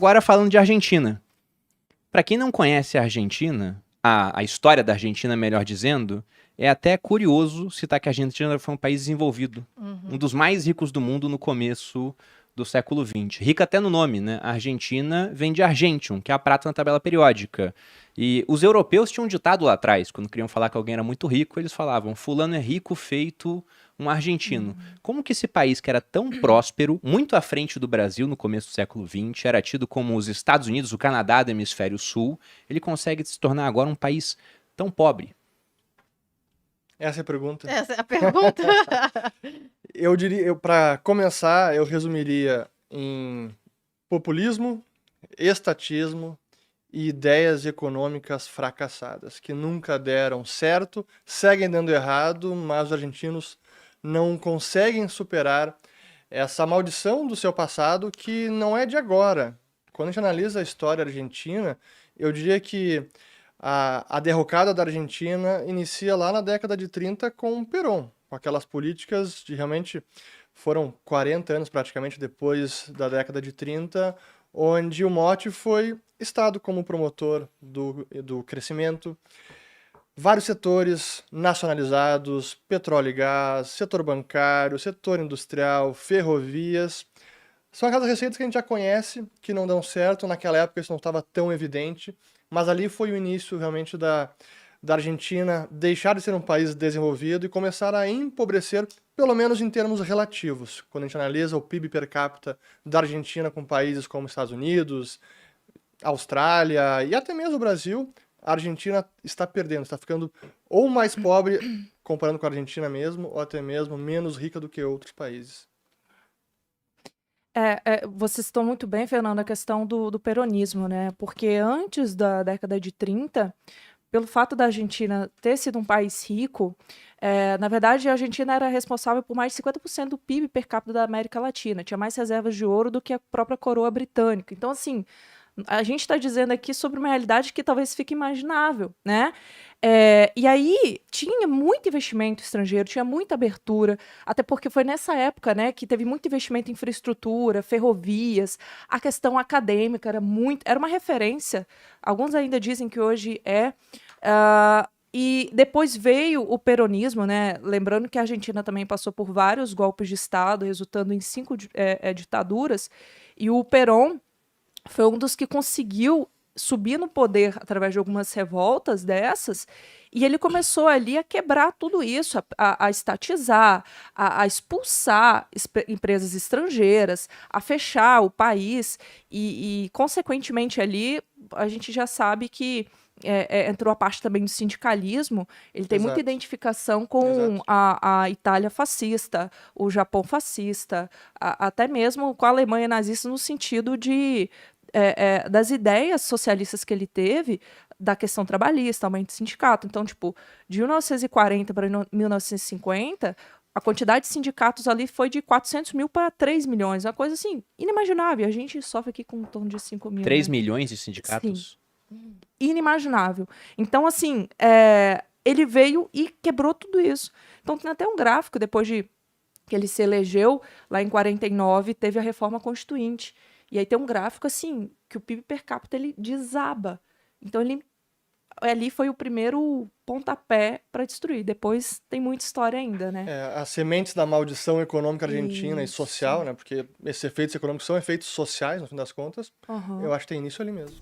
Agora falando de Argentina. Para quem não conhece a Argentina, a história da Argentina, melhor dizendo, é até curioso citar que a Argentina foi um país desenvolvido. Um dos mais ricos do mundo no começo do século XX. Rica até no nome, né? A Argentina vem de Argentium, que é a prata na tabela periódica. E os europeus tinham um ditado lá atrás, quando queriam falar que alguém era muito rico, eles falavam, fulano é rico feito um argentino. Como que esse país que era tão próspero, muito à frente do Brasil no começo do século XX, era tido como os Estados Unidos, o Canadá do hemisfério sul, ele consegue se tornar agora um país tão pobre? Essa é a pergunta. Essa é a pergunta. Eu diria, para começar, eu resumiria em populismo, estatismo e ideias econômicas fracassadas, que nunca deram certo, seguem dando errado, mas os argentinos não conseguem superar essa maldição do seu passado que não é de agora. Quando a gente analisa a história argentina, eu diria que a derrocada da Argentina inicia lá na década de 30 com Perón, com aquelas políticas de realmente foram 40 anos praticamente depois da década de 30, onde o mote foi Estado como promotor do crescimento, vários setores nacionalizados, petróleo e gás, setor bancário, setor industrial, ferrovias. São aquelas receitas que a gente já conhece, que não dão certo, naquela época isso não estava tão evidente, mas ali foi o início realmente da Argentina deixar de ser um país desenvolvido e começar a empobrecer, pelo menos em termos relativos. Quando a gente analisa o PIB per capita da Argentina com países como Estados Unidos, Austrália e até mesmo o Brasil, a Argentina está perdendo, está ficando ou mais pobre, comparando com a Argentina mesmo, ou até mesmo menos rica do que outros países. Você citou muito bem, Fernando, a questão do peronismo, né? Porque antes da década de 30, pelo fato da Argentina ter sido um país rico, na verdade, a Argentina era responsável por mais de 50% do PIB per capita da América Latina. Tinha mais reservas de ouro do que a própria coroa britânica. Então, assim, a gente está dizendo aqui sobre uma realidade que talvez fique imaginável, né? E aí tinha muito investimento estrangeiro, tinha muita abertura, até porque foi nessa época, né, que teve muito investimento em infraestrutura, ferrovias, a questão acadêmica era uma referência. Alguns ainda dizem que hoje é. E depois veio o peronismo, né? Lembrando que a Argentina também passou por vários golpes de Estado, resultando em 5 ditaduras, e o Perón foi um dos que conseguiu subir no poder através de algumas revoltas dessas, e ele começou ali a quebrar tudo isso, a estatizar, a expulsar empresas estrangeiras, a fechar o país, e consequentemente ali a gente já sabe que entrou a parte também do sindicalismo, ele tem muita identificação com a Itália fascista, o Japão fascista, até mesmo com a Alemanha nazista no sentido das ideias socialistas que ele teve, da questão trabalhista, aumento de sindicato. Então, tipo, de 1940 para 1950, a quantidade de sindicatos ali foi de 400 mil para 3 milhões, uma coisa assim, inimaginável. A gente sofre aqui com em torno de 5 mil. 3 né? milhões de sindicatos? Sim. Inimaginável. Então, assim, ele veio e quebrou tudo isso. Então, tem até um gráfico, depois de que ele se elegeu, lá em 49, teve a reforma constituinte. E aí tem um gráfico, assim, que o PIB per capita, ele desaba. Então, ali foi o primeiro pontapé para destruir. Depois tem muita história ainda, né? As sementes da maldição econômica argentina e social, né? Porque esses efeitos econômicos são efeitos sociais, no fim das contas. Eu acho que tem início ali mesmo.